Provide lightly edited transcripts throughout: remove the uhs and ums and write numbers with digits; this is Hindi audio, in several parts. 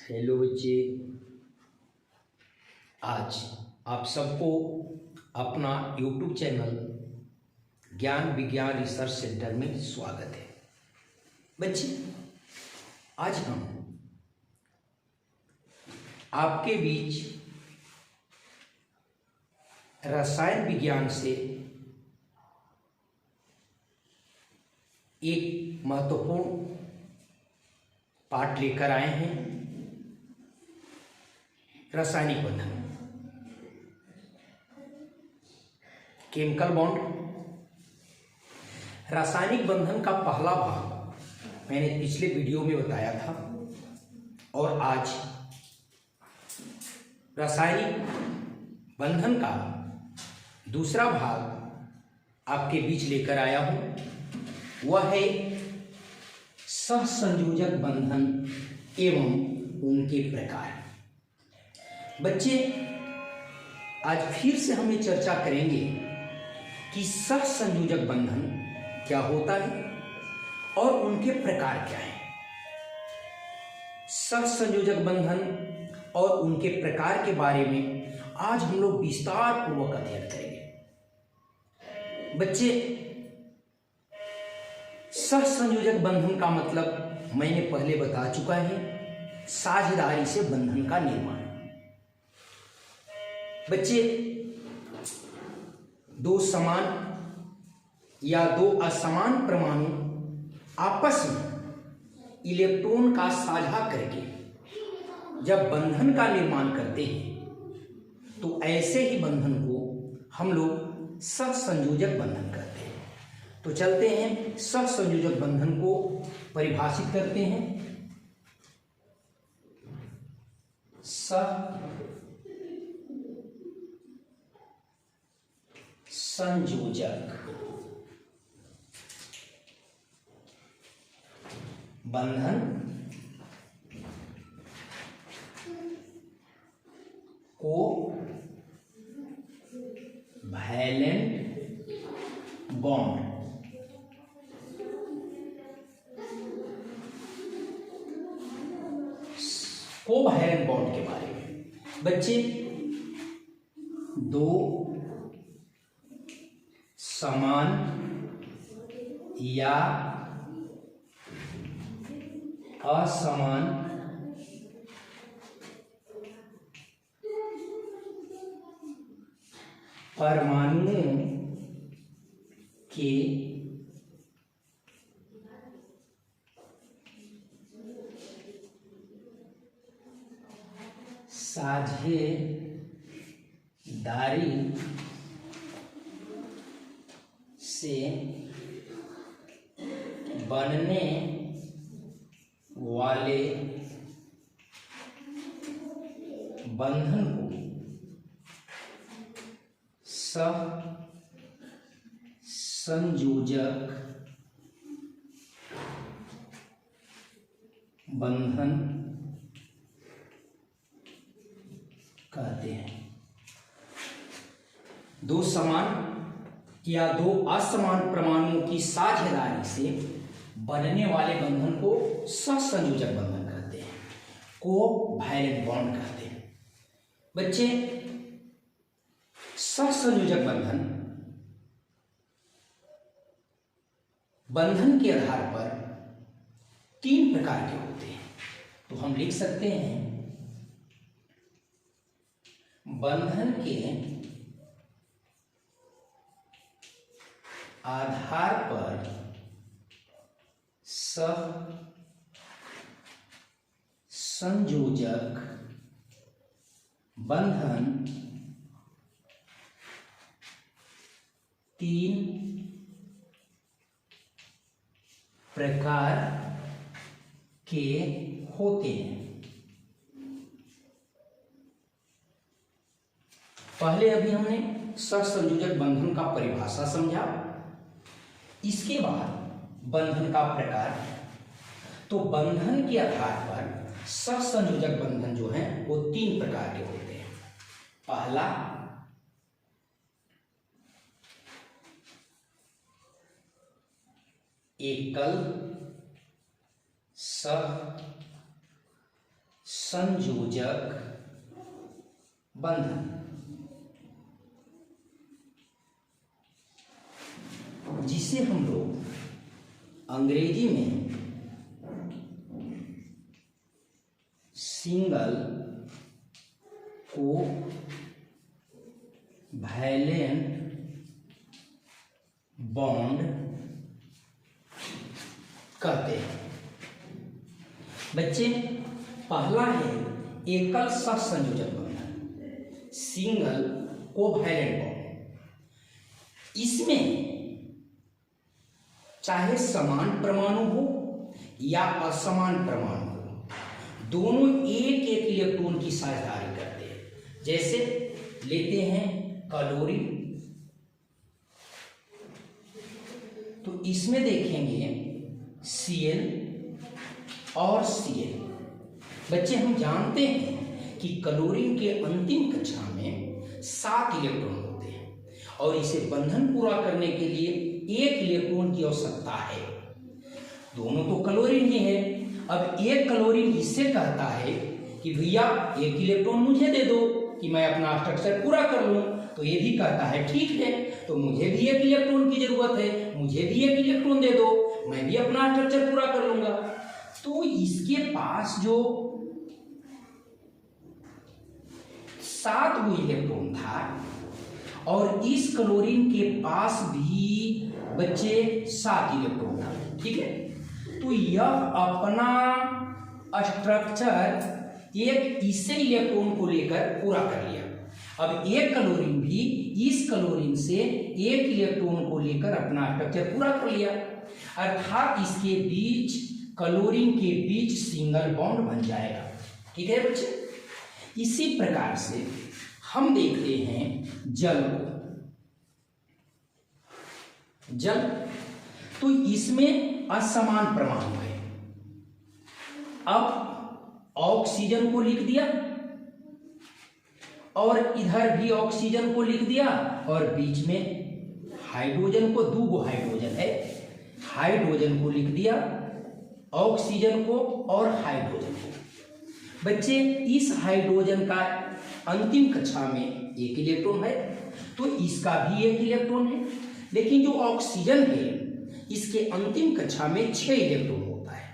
हेलो बच्चे। आज आप सबको अपना यूट्यूब चैनल ज्ञान विज्ञान रिसर्च सेंटर में स्वागत है। बच्चे, आज हम आपके बीच रसायन विज्ञान से एक महत्वपूर्ण पाठ लेकर आए हैं। रासायनिक बंधन, केमिकल बॉन्ड। रासायनिक बंधन का पहला भाग मैंने पिछले वीडियो में बताया था और आज रासायनिक बंधन का दूसरा भाग आपके बीच लेकर आया हूं। वह है सहसंयोजक बंधन एवं उनके प्रकार। बच्चे, आज फिर से हम ये चर्चा करेंगे कि सहसंयोजक बंधन क्या होता है और उनके प्रकार क्या हैं। सहसंयोजक बंधन और उनके प्रकार के बारे में आज हम लोग विस्तार पूर्वक अध्ययन करेंगे। बच्चे, सहसंयोजक बंधन का मतलब मैंने पहले बता चुका है, साझेदारी से बंधन का निर्माण। बच्चे, दो समान या दो असमान परमाणु आपस में इलेक्ट्रॉन का साझा करके जब बंधन का निर्माण करते हैं तो ऐसे ही बंधन को हम लोग सहसंयोजक बंधन कहते हैं। तो चलते हैं सहसंयोजक बंधन को परिभाषित करते हैं। संयोजक बंधन को वैलेंट बॉन्ड कोवैलेंट बॉन्ड के बारे में। बच्चे, दो समान या असमान परमाणुओं के साझेदारी से बनने वाले बंधन को सहसंयोजक बंधन कहते हैं। दो समान या दो असमान परमाणुओं की साझेदारी से बनने वाले बंधन को सहसंयोजक बंधन कहते हैं, कोवैलेंट बॉन्ड कहते हैं। बच्चे, सहसंयोजक बंधन के आधार पर तीन प्रकार के होते हैं। तो हम लिख सकते हैं बंधन के आधार पर सहसंयोजक बंधन तीन प्रकार के होते हैं। पहले अभी हमने सहसंयोजक बंधन का परिभाषा समझा, इसके बाद बंधन का प्रकार। तो बंधन के आधार पर सहसंयोजक बंधन जो है वो तीन प्रकार के होते हैं। पहला एकल सहसंयोजक संयोजक बंधन, जिसे हम लोग अंग्रेजी में सिंगल कोवैलेंट बॉन्ड कहते हैं। बच्चे, पहला है एकल सहसंयोजक बंधन, सिंगल कोवैलेंट बॉन्ड। इसमें चाहे समान परमाणु हो या असमान परमाणु हो, दोनों एक एक इलेक्ट्रॉन की साझेदारी करते हैं। जैसे लेते हैं क्लोरीन, तो इसमें देखेंगे Cl और Cl। बच्चे, हम जानते हैं कि क्लोरीन के अंतिम कक्षा में 7 इलेक्ट्रॉन होते हैं और इसे बंधन पूरा करने के लिए 1 इलेक्ट्रॉन की आवश्यकता है। दोनों तो क्लोरीन ही है। अब एक क्लोरीन इससे कहता है कि भैया 1 इलेक्ट्रॉन मुझे दे दो कि मैं अपना स्ट्रक्चर पूरा कर लूं, तो ये भी कहता है ठीक है, तो मुझे भी 1 इलेक्ट्रॉन की जरूरत है, मुझे भी 1 इलेक्ट्रॉन दे दो, मैं भी अपना स्ट्रक्चर पूरा कर लूंगा। तो इसके पास जो 7 वो इलेक्ट्रॉन था और इस क्लोरीन के पास भी बच्चे 7 इलेक्ट्रॉन था, ठीक है। तो यह अपना स्ट्रक्चर एक इसे इलेक्ट्रॉन को लेकर पूरा कर लिया। अब एक क्लोरीन भी इस क्लोरीन से 1 इलेक्ट्रॉन को लेकर अपना स्ट्रक्चर पूरा कर लिया, अर्थात इसके बीच क्लोरीन के बीच सिंगल बॉन्ड बन जाएगा, ठीक है बच्चे। इसी प्रकार से हम देखते हैं जल को। जल, तो इसमें असमान परमाणु है। अब ऑक्सीजन को लिख दिया और इधर भी ऑक्सीजन को लिख दिया और बीच में हाइड्रोजन को, 2 हाइड्रोजन है, हाइड्रोजन को लिख दिया, ऑक्सीजन को और हाइड्रोजन को। बच्चे, इस हाइड्रोजन का अंतिम कक्षा में 1 इलेक्ट्रॉन है, तो इसका भी 1 इलेक्ट्रॉन है। लेकिन जो ऑक्सीजन है इसके अंतिम कक्षा में 6 इलेक्ट्रॉन होता है।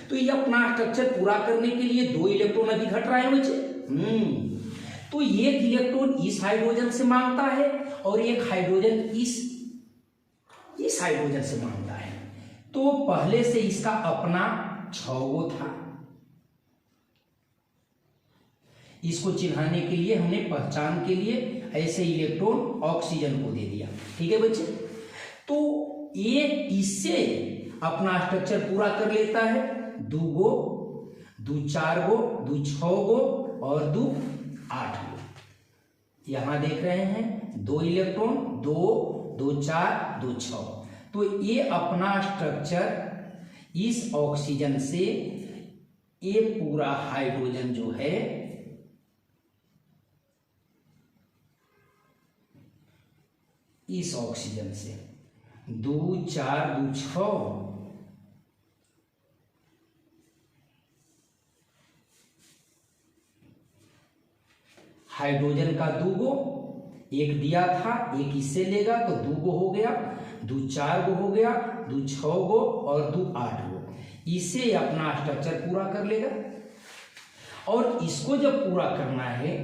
तो ये अपना स्ट्रक्चर पूरा करने के लिए 2 इलेक्ट्रॉन अभी घट रहा है बच्चे। तो 1 इलेक्ट्रॉन इस हाइड्रोजन से मांगता है और 1 हाइड्रोजन इस हाइड्रोजन से मांगता है। तो पहले से इसका अपना 6 गो था। इसको चिन्हाने के लिए हमने पहचान के लिए ऐसे इलेक्ट्रॉन ऑक्सीजन को दे दिया, ठीक है बच्चे। तो ये इससे अपना स्ट्रक्चर पूरा कर लेता है, 2 गो, 2 4 गो, 2 6 गो और 2 8 गो। यहां देख रहे हैं 2 इलेक्ट्रॉन, 2 2 4 2 6। तो ये अपना स्ट्रक्चर इस ऑक्सीजन से, ये पूरा हाइड्रोजन जो है इस ऑक्सीजन से 2 4 2 6 हाइड्रोजन का 2 गो, 1 दिया था, 1 इससे लेगा तो 2 गो हो गया, 2 4 गो हो गया, 2 6 गो और 2 8 गो। इसे अपना स्ट्रक्चर पूरा कर लेगा। और इसको जब पूरा करना है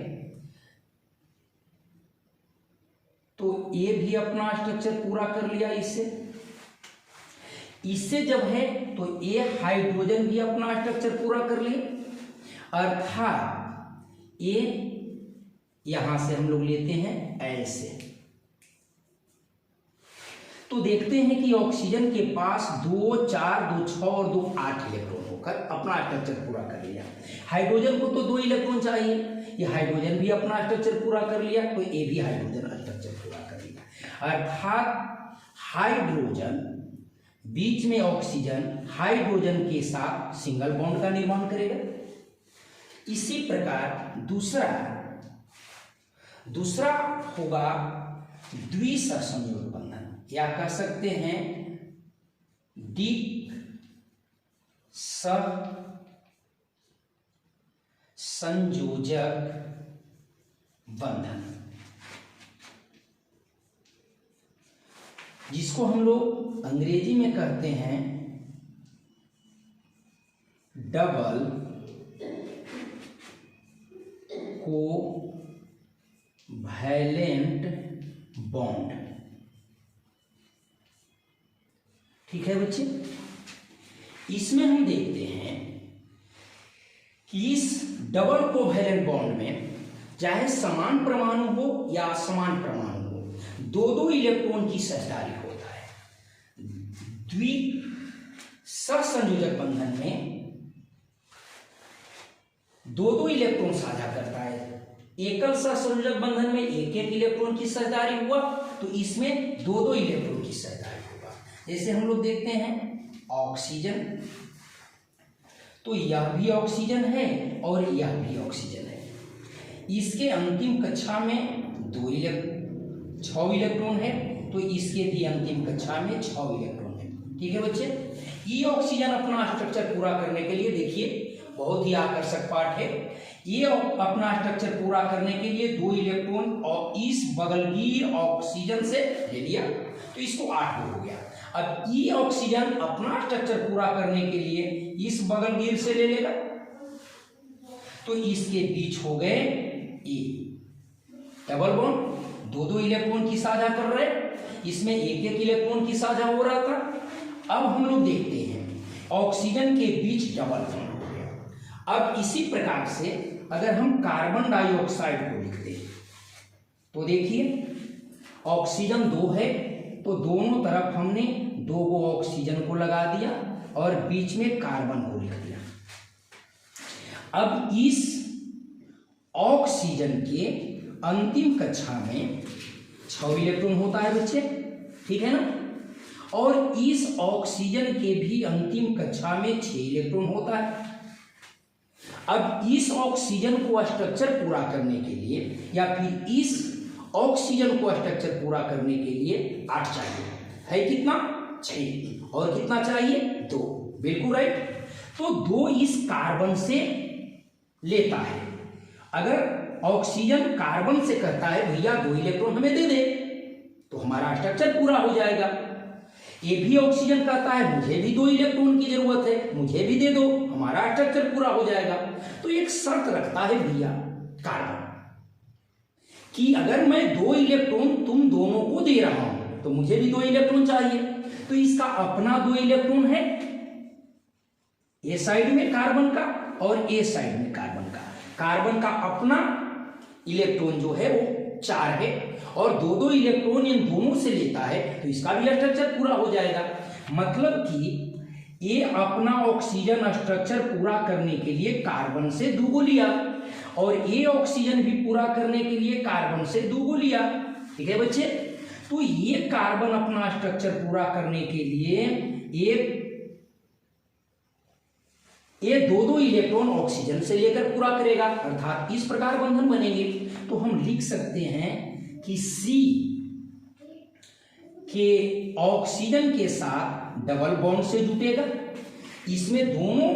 तो ये भी अपना स्ट्रक्चर पूरा कर लिया इससे जब है तो ये हाइड्रोजन भी अपना स्ट्रक्चर पूरा कर लिया, अर्थात ये यहां से हम लोग लेते हैं ऐसे। तो देखते हैं कि ऑक्सीजन के पास 2 4 2 6 और 2 8 इलेक्ट्रॉन होकर अपना स्ट्रक्चर पूरा कर लिया। हाइड्रोजन को तो 2 इलेक्ट्रॉन चाहिए, ये हाइड्रोजन भी अपना स्ट्रक्चर पूरा कर लिया, तो ये भी हाइड्रोजन स्ट्रक्चर पूरा कर लिया। अर्थात हाइड्रोजन बीच में ऑक्सीजन हाइड्रोजन के साथ सिंगल बॉन्ड का निर्माण करेगा। इसी प्रकार दूसरा होगा द्विसहसंयोजक बंधन, या कह सकते हैं संयोजक बंधन, जिसको हम लोग अंग्रेजी में कहते हैं डबल कोवैलेंट बॉन्ड। ठीक है बच्चे, इसमें हम देखते हैं कि इस डबल कोवैलेंट बॉन्ड में चाहे समान परमाणु हो या असमान परमाणु हो, दो दो इलेक्ट्रॉन की साझेदारी होता है। सहसंयोजक बंधन में दो दो इलेक्ट्रॉन साझा करता है। एकल सहसंयोजक बंधन में एक एक इलेक्ट्रॉन की साझेदारी हुआ, तो इसमें दो दो इलेक्ट्रॉन की साझेदारी होगा। जैसे हम लोग देखते हैं ऑक्सीजन, तो यह भी ऑक्सीजन है और यह भी ऑक्सीजन है। इसके अंतिम कक्षा में 6 इलेक्ट्रॉन है, तो इसके भी अंतिम कक्षा में 6 इलेक्ट्रॉन है। ठीक है बच्चे, ये ऑक्सीजन अपना स्ट्रक्चर पूरा करने के लिए, देखिए बहुत ही आकर्षक पार्ट है, ये अपना स्ट्रक्चर पूरा करने के लिए 2 इलेक्ट्रॉन और इस बगलगीर ऑक्सीजन से ले लिया, तो इसको 8 हो गया। अब ये ऑक्सीजन अपना स्ट्रक्चर पूरा करने के लिए इस बगलगीर से ले लेगा, तो इसके बीच हो गए ए डबल बॉन्ड, दो दो इलेक्ट्रॉन की साझा कर रहे, इसमें एक एक इलेक्ट्रॉन की साझा हो रहा था। अब हम लोग देखते हैं ऑक्सीजन के बीच डबल बॉन्ड हो गया। अब इसी प्रकार से अगर हम कार्बन डाइऑक्साइड को लिखते हैं, तो देखिए ऑक्सीजन 2 है, तो दोनों तरफ हमने 2 ऑक्सीजन को लगा दिया और बीच में कार्बन को लिख दिया। अब इस ऑक्सीजन के अंतिम कक्षा में 6 इलेक्ट्रॉन होता है बच्चे, ठीक है ना, और इस ऑक्सीजन के भी अंतिम कक्षा में 6 इलेक्ट्रॉन होता है। अब इस ऑक्सीजन को स्ट्रक्चर पूरा करने के लिए या फिर इस ऑक्सीजन को स्ट्रक्चर पूरा करने के लिए 8 चाहिए, है कितना 6, और कितना चाहिए 2, बिल्कुल राइट। तो 2 इस कार्बन से लेता है। अगर ऑक्सीजन कार्बन से कहता है भैया 2 इलेक्ट्रॉन हमें दे दे, तो हमारा स्ट्रक्चर पूरा हो जाएगा। ये भी ऑक्सीजन कहता है मुझे भी 2 इलेक्ट्रॉन की जरूरत है, मुझे भी दे दो, हमारा स्ट्रक्चर पूरा हो जाएगा। तो एक शर्त रखता है भैया कार्बन कि अगर मैं 2 इलेक्ट्रॉन तुम दोनों को दे रहा हूं, तो मुझे भी 2 इलेक्ट्रॉन चाहिए। तो इसका अपना 2 इलेक्ट्रॉन है ए साइड में कार्बन का और ए साइड में कार्बन का। कार्बन का अपना इलेक्ट्रॉन जो है वो 4 है और 2 इलेक्ट्रॉन इन दोनों से लेता है, तो इसका भी स्ट्रक्चर पूरा हो जाएगा। मतलब कि ये अपना ऑक्सीजन स्ट्रक्चर पूरा करने के लिए कार्बन से 2 लिया और ये ऑक्सीजन भी पूरा करने के लिए कार्बन से 2 लिया। ठीक है बच्चे, तो ये कार्बन अपना स्ट्रक्चर पूरा करने के लिए ये 2 इलेक्ट्रॉन ऑक्सीजन से लेकर पूरा करेगा, अर्थात इस प्रकार बंधन बनेंगे। तो हम लिख सकते हैं कि C के ऑक्सीजन के साथ डबल बॉन्ड से जुटेगा, इसमें दोनों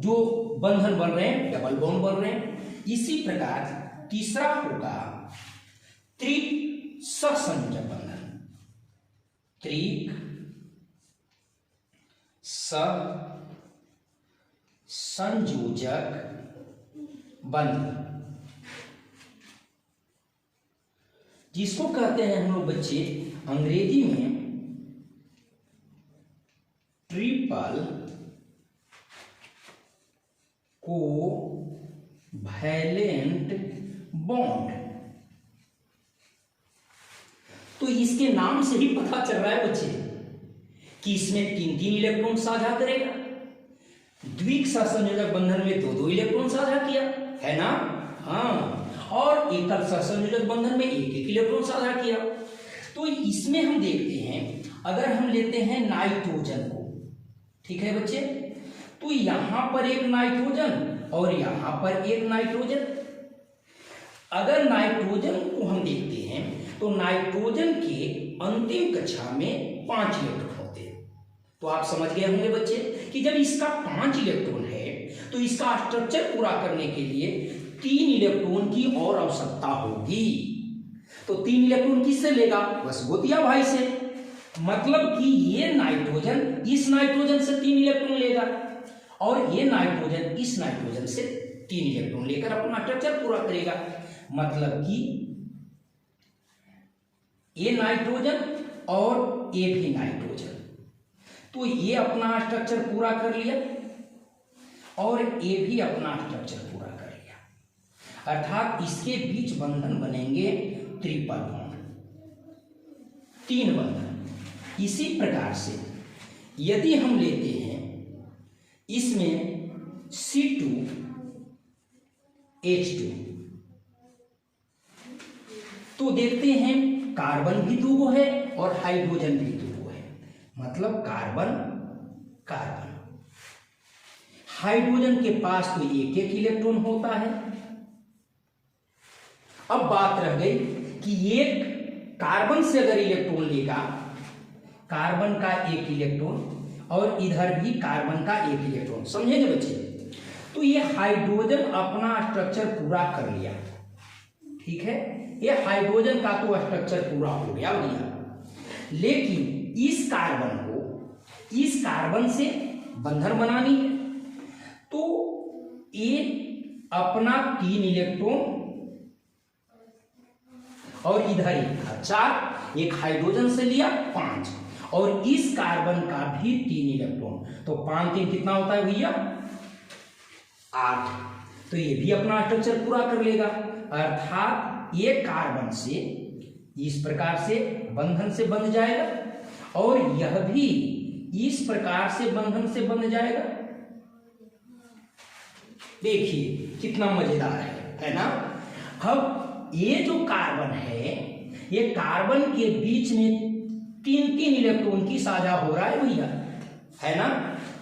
जो बंधन बन रहे हैं डबल बॉन्ड बन रहे हैं। इसी प्रकार तीसरा होगा त्रिक सहसंयोजक बंधन, त्रिक संयोजक बंधन, जिसको कहते हैं हम लोग बच्चे अंग्रेजी में ट्रिपल कोवैलेंट बॉन्ड। तो इसके नाम से ही पता चल रहा है बच्चे कि इसमें 3 इलेक्ट्रॉन साझा करेगा। द्विक सहसंयोजक बंधन में 2 इलेक्ट्रॉन साझा किया है ना, हाँ, और एकल सहसंयोजक बंधन में 1 इलेक्ट्रॉन साझा किया। तो इसमें हम देखते हैं, अगर हम लेते हैं नाइट्रोजन को, ठीक है बच्चे, तो यहां पर एक नाइट्रोजन और यहां पर एक नाइट्रोजन। अगर नाइट्रोजन को हम देखते हैं तो नाइट्रोजन के अंतिम कक्षा में 5 इलेक्ट्रॉन होते हैं। तो आप समझ गए होंगे बच्चे कि जब इसका 5 इलेक्ट्रॉन है तो इसका स्ट्रक्चर पूरा करने के लिए 3 इलेक्ट्रॉन की और आवश्यकता होगी। तो 3 इलेक्ट्रॉन किससे लेगा? बस गोतिया भाई से। मतलब कि ये नाइट्रोजन इस नाइट्रोजन से 3 इलेक्ट्रॉन लेगा और ये नाइट्रोजन इस नाइट्रोजन से 3 इलेक्ट्रॉन लेकर अपना स्ट्रक्चर पूरा करेगा। मतलब कि ये नाइट्रोजन और ये भी नाइट्रोजन, तो ये अपना स्ट्रक्चर पूरा कर लिया और ये भी अपना स्ट्रक्चर पूरा कर लिया। अर्थात इसके बीच बंधन बनेंगे ट्रिपल बॉन्ड, 3 बंधन। इसी प्रकार से यदि हम लेते हैं इसमें C2H2, तो देखते हैं कार्बन भी 2 है और हाइड्रोजन भी 2 है। मतलब कार्बन कार्बन, हाइड्रोजन के पास तो 1-1 इलेक्ट्रॉन होता है। अब बात रह गई कि एक कार्बन से अगर इलेक्ट्रॉन लेगा, कार्बन का 1 इलेक्ट्रॉन और इधर भी कार्बन का 1 इलेक्ट्रॉन, समझेंगे बच्चे? तो ये हाइड्रोजन अपना स्ट्रक्चर पूरा कर लिया, ठीक है, ये हाइड्रोजन का तो स्ट्रक्चर पूरा हो गया भैया। लेकिन इस कार्बन को इस कार्बन से बंधन बनानी है, तो ये अपना 3 इलेक्ट्रॉन और इधर एक 4, एक हाइड्रोजन से लिया 5 और इस कार्बन का भी 3 इलेक्ट्रॉन, तो 5 3 कितना होता है भैया? 8। तो ये भी अपना स्ट्रक्चर पूरा कर लेगा। अर्थात ये कार्बन से इस प्रकार से बंधन से बंध जाएगा और यह भी इस प्रकार से बंधन से बंध जाएगा। देखिए कितना मजेदार है ना? अब ये जो कार्बन है, ये कार्बन के बीच में 3-3 इलेक्ट्रॉन की साझा हो रहा है भैया, है ना?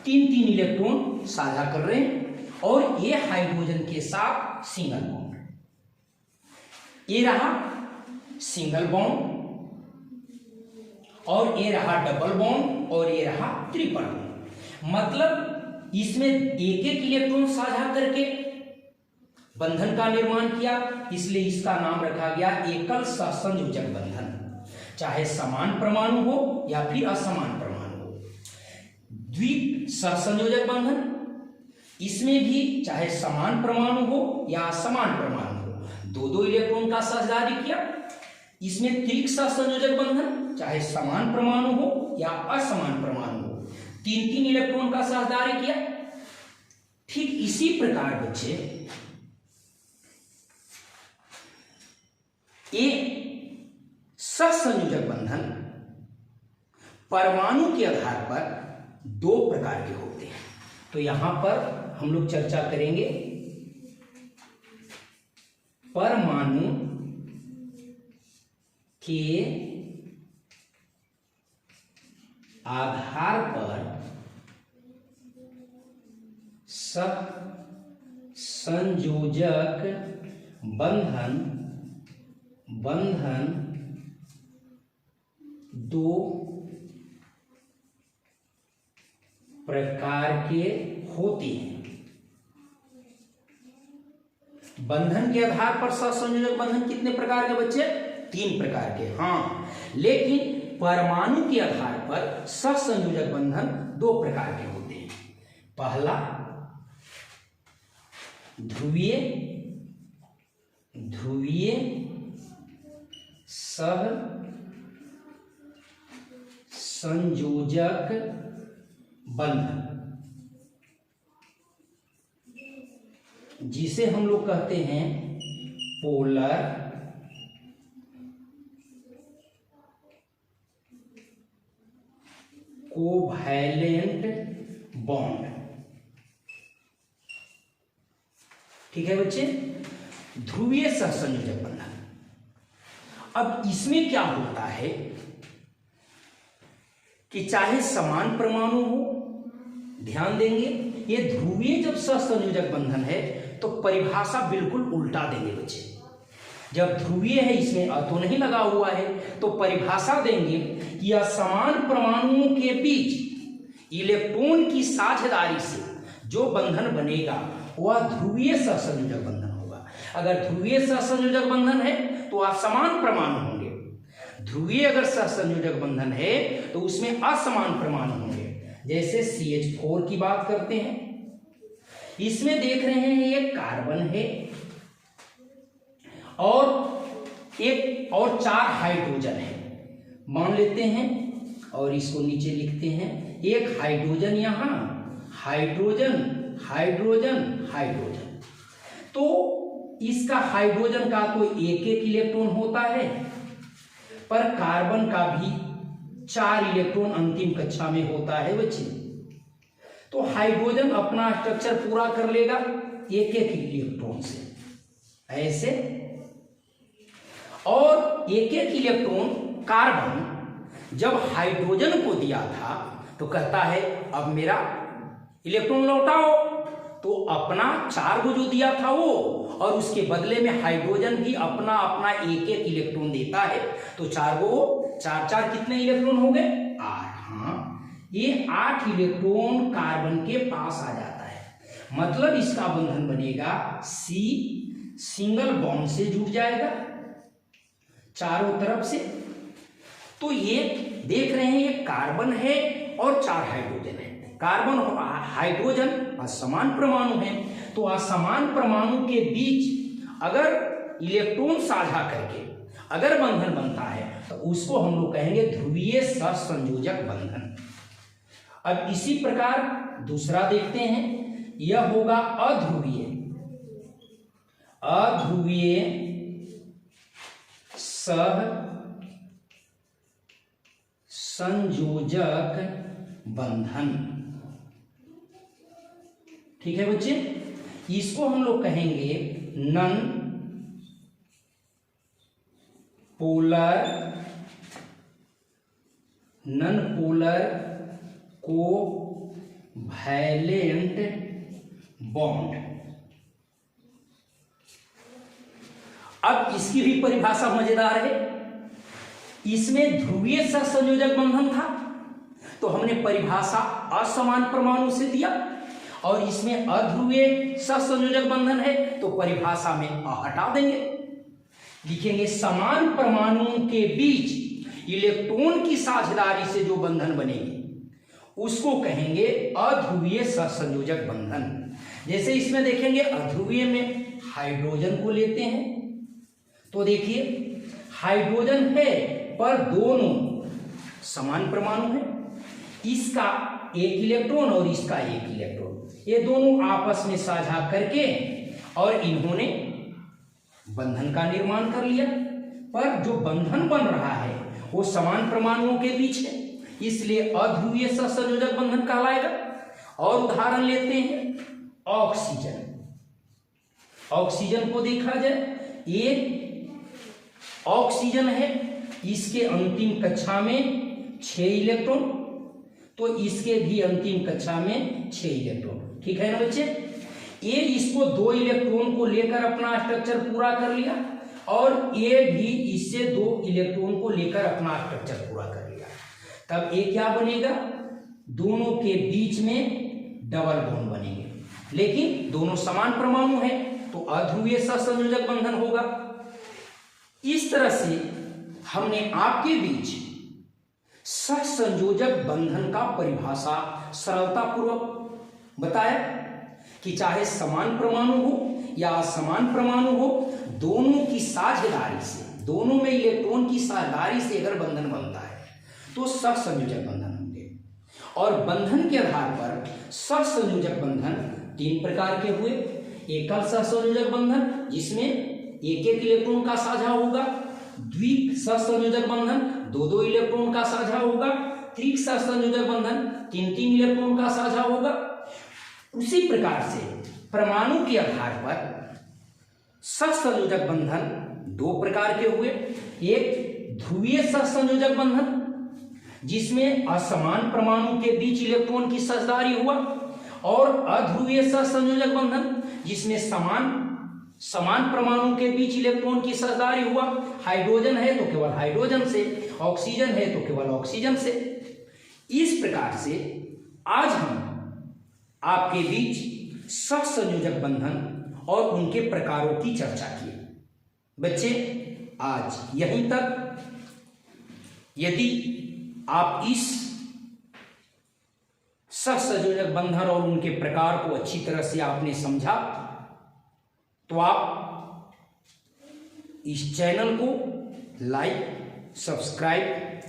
3-3 इलेक्ट्रॉन साझा कर रहे हैं और ये हाइड्रोजन के साथ सिंगल बॉन्ड, ये रहा सिंगल बॉन्ड और ये रहा डबल बॉन्ड और ये रहा ट्रिपल बॉन्ड। मतलब इसमें 1-1 इलेक्ट्रॉन साझा करके बंधन का निर्माण किया, इसलिए इसका नाम रखा गया एकल सहसंयोजक बंधन। चाहे समान परमाणु हो या फिर असमान परमाणु हो, द्वि सहसंयोजक बंधन, इसमें भी चाहे समान परमाणु हो या असमान परमाणु हो, 2-2 इलेक्ट्रॉन का साझेदारी किया। इसमें त्रिक सहसंयोजक बंधन, चाहे समान परमाणु हो या असमान परमाणु हो, 3-3 इलेक्ट्रॉन का साझेदारी किया। ठीक इसी प्रकार बच्चे ये सहसंयोजक बंधन परमाणु के आधार पर 2 प्रकार के होते हैं। तो यहां पर हम लोग चर्चा करेंगे परमाणु के आधार पर सहसंयोजक बंधन 2 प्रकार के होते हैं। बंधन के आधार पर सहसंयोजक बंधन कितने प्रकार के बच्चे? 3 प्रकार के। हाँ, लेकिन परमाणु के आधार पर सहसंयोजक बंधन 2 प्रकार के होते हैं। पहला ध्रुवीय सहसंयोजक बंधन, जिसे हम लोग कहते हैं पोलर कोवैलेंट बॉन्ड। ठीक है बच्चे, ध्रुवीय सहसंयोजक बंधन। अब इसमें क्या होता है कि चाहे समान परमाणु हो, ध्यान देंगे ये ध्रुवीय जब सहसंयोजक बंधन है तो परिभाषा बिल्कुल उल्टा देंगे बच्चे। जब ध्रुवीय है, इसमें अ तो नहीं लगा हुआ है, तो परिभाषा देंगे कि असमान परमाणुओं के बीच इलेक्ट्रॉन की साझेदारी से जो बंधन बनेगा वह ध्रुवीय सहसंयोजक बंधन होगा। अगर ध्रुवीय सहसंयोजक बंधन है तो असमान परमाणु होंगे, ध्रुवीय अगर सहसंयोजक बंधन है तो उसमें असमान परमाणु होंगे। जैसे CH4 की बात करते हैं, इसमें देख रहे हैं एक कार्बन है और एक और 4 हाइड्रोजन है मान लेते हैं, और इसको नीचे लिखते हैं। एक हाइड्रोजन यहाँ, हाइड्रोजन हाइड्रोजन हाइड्रोजन, तो इसका हाइड्रोजन का तो एक इलेक्ट्रॉन होता है, पर कार्बन का भी 4 इलेक्ट्रॉन अंतिम कक्षा में होता है बच्चे। तो हाइड्रोजन अपना स्ट्रक्चर पूरा कर लेगा एक इलेक्ट्रॉन से, ऐसे। और एक इलेक्ट्रॉन कार्बन जब हाइड्रोजन को दिया था तो कहता है अब मेरा इलेक्ट्रॉन लौटाओ, तो अपना 4 को जो दिया था वो, और उसके बदले में हाइड्रोजन भी अपना अपना एक इलेक्ट्रॉन देता है, तो 4 को 4 कितने इलेक्ट्रॉन हो गए? 8। हाँ, ये 8 इलेक्ट्रॉन कार्बन के पास आ जाता है, मतलब इसका बंधन बनेगा C सिंगल बॉन्ड से जुड़ जाएगा चारों तरफ से। तो ये देख रहे हैं ये कार्बन है और 4 हाइड्रोजन है। कार्बन और हाइड्रोजन असमान परमाणु है, तो असमान परमाणु के बीच अगर इलेक्ट्रॉन साझा करके अगर बंधन बनता है तो उसको हम लोग कहेंगे ध्रुवीय सहसंयोजक बंधन। अब इसी प्रकार दूसरा देखते हैं, यह होगा अध्रुवीय सहसंयोजक बंधन। ठीक है बच्चे, इसको हम लोग कहेंगे नन पोलर कोवैलेंट बॉन्ड। अब इसकी भी परिभाषा मजेदार है। इसमें ध्रुवीय सहसंयोजक बंधन था तो हमने परिभाषा असमान परमाणु से दिया, और इसमें अध्रुवीय सहसंयोजक बंधन है तो परिभाषा में हटा देंगे, लिखेंगे समान परमाणुओं के बीच इलेक्ट्रॉन की साझेदारी से जो बंधन बनेगी उसको कहेंगे अध्रुवीय सहसंयोजक बंधन। जैसे इसमें देखेंगे अध्रुवीय में हाइड्रोजन को लेते हैं, तो देखिए हाइड्रोजन है पर दोनों समान परमाणु है, इसका 1 इलेक्ट्रॉन और इसका 1 इलेक्ट्रॉन, ये दोनों आपस में साझा करके और इन्होंने बंधन का निर्माण कर लिया। पर जो बंधन बन रहा है वो समान परमाणुओं के बीच है, इसलिए अध्रुवीय सहसंयोजक बंधन कहलाएगा। और उदाहरण लेते हैं ऑक्सीजन। ऑक्सीजन को देखा जाए, एक ऑक्सीजन है, इसके अंतिम कक्षा में 6 इलेक्ट्रॉन, तो इसके भी अंतिम कक्षा में 6 इलेक्ट्रॉन। ठीक है ना बच्चे, ये इसको 2 इलेक्ट्रॉन को लेकर अपना स्ट्रक्चर पूरा कर लिया, और ये भी इससे 2 इलेक्ट्रॉन को लेकर अपना स्ट्रक्चर पूरा कर लिया। तब ये क्या बनेगा? दोनों के बीच में डबल बॉन्ड बनेंगे, लेकिन दोनों समान परमाणु है तो अध्रुवीय सहसंयोजक बंधन होगा। इस तरह से हमने आपके बीच सहसंयोजक बंधन का परिभाषा सरलता पूर्वक बताया कि चाहे समान परमाणु हो या असमान परमाणु हो, दोनों की साझेदारी से, दोनों में इलेक्ट्रॉन की साझेदारी से अगर बंधन बनता है तो सहसंयोजक बंधन होंगे। और बंधन के आधार पर सहसंयोजक बंधन 3 प्रकार के हुए। एकल सहसंयोजक बंधन जिसमें 1 इलेक्ट्रॉन का साझा होगा, द्विक सहसंयोजक बंधन 2 इलेक्ट्रॉन का साझा होगा, त्रिक सहसंयोजक बंधन 3 इलेक्ट्रॉन का साझा होगा। उसी प्रकार से परमाणु के आधार पर सहसंयोजक बंधन 2 प्रकार के हुए। एक ध्रुवीय सहसंयोजक बंधन जिसमें असमान परमाणु के बीच इलेक्ट्रॉन की साझेदारी हुआ, और अध्रुवीय सहसंयोजक बंधन जिसमें समान परमाणु के बीच इलेक्ट्रॉन की साझेदारी हुआ। हाइड्रोजन है तो केवल हाइड्रोजन से, ऑक्सीजन है तो केवल ऑक्सीजन से। इस प्रकार से आज हम आपके बीच सहसंयोजक बंधन और उनके प्रकारों की चर्चा की। बच्चे, आज यहीं तक। यदि आप इस सहसंयोजक बंधन और उनके प्रकार को अच्छी तरह से आपने समझा, तो आप इस चैनल को लाइक, सब्सक्राइब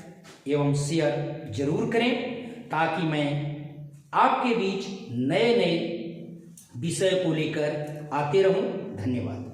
एवं शेयर जरूर करें, ताकि मैं आपके बीच नए नए विषय को लेकर आते रहूं। धन्यवाद।